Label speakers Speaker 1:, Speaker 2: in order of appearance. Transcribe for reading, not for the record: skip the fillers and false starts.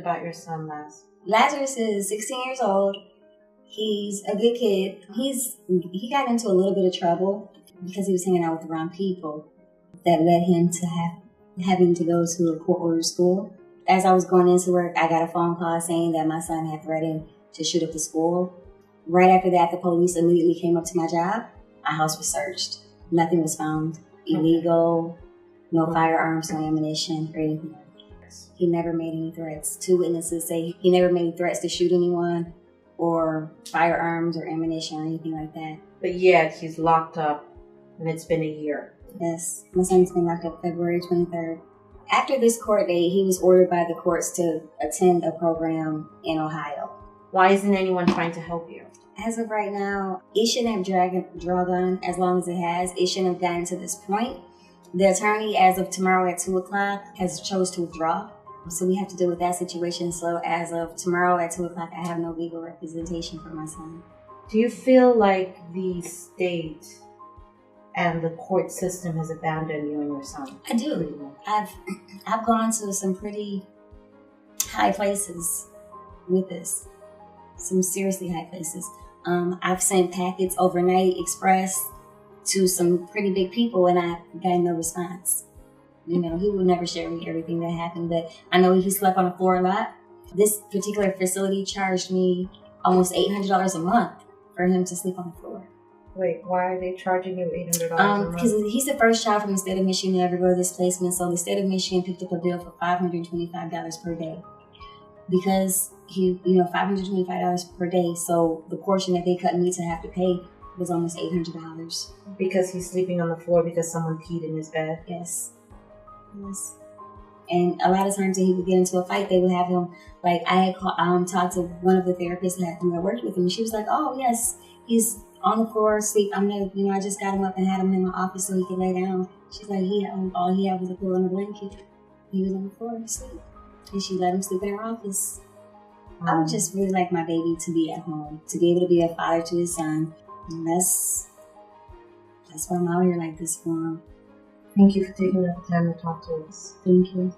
Speaker 1: about your son, Laz?
Speaker 2: Lazarus is 16 years old. He's a good kid. He got into a little bit of trouble because he was hanging out with the wrong people. That led him to having to go to a court-ordered school. As I was going into work, I got a phone call saying that my son had threatened to shoot up the school. Right after that, the police immediately came up to my job. My house was searched. Nothing was found illegal, no firearms, no ammunition, or anything. He never made any threats. 2 witnesses say he never made threats to shoot anyone or firearms or ammunition or anything like that.
Speaker 1: But yet he's locked up and it's been a year.
Speaker 2: Yes, my son's been locked up February 23rd. After this court date, he was ordered by the courts to attend a program in Ohio.
Speaker 1: Why isn't anyone trying to help you?
Speaker 2: As of right now, it shouldn't have dragged on as long as it has. It shouldn't have gotten to this point. The attorney, as of tomorrow at 2 o'clock, has chose to withdraw. So we have to deal with that situation. So as of tomorrow at 2 o'clock, I have no legal representation for my son.
Speaker 1: Do you feel like the state and the court system has abandoned you and your son?
Speaker 2: I do. I've gone to some pretty high places with this. Some seriously high places. I've sent packets overnight express to some pretty big people and I got no response. You know, he would never share with me everything that happened, but I know he slept on the floor a lot. This particular facility charged me almost $800 a month for him to sleep on the floor.
Speaker 1: Wait, why are they charging you $800 a month?
Speaker 2: Because he's the first child from the state of Michigan to ever go to this placement, so the state of Michigan picked up a bill for $525 per day. Because $525 per day, so the portion that they cut me to have to pay was almost $800.
Speaker 1: Because he's sleeping on the floor because someone peed in his bed?
Speaker 2: Yes. And a lot of times when he would get into a fight, they would have him, like, I had talked to one of the therapists that worked with him, and she was like, oh, yes, he's on the floor asleep. I just got him up and had him in my office so he could lay down. She's like, all he had was a pillow and a blanket. He was on the floor asleep. And she let him sleep in her office. I would just really like my baby to be at home, to be able to be a father to his son. And that's why I'm out here like this for him.
Speaker 1: Thank you for taking the time to talk to us.
Speaker 2: Thank you.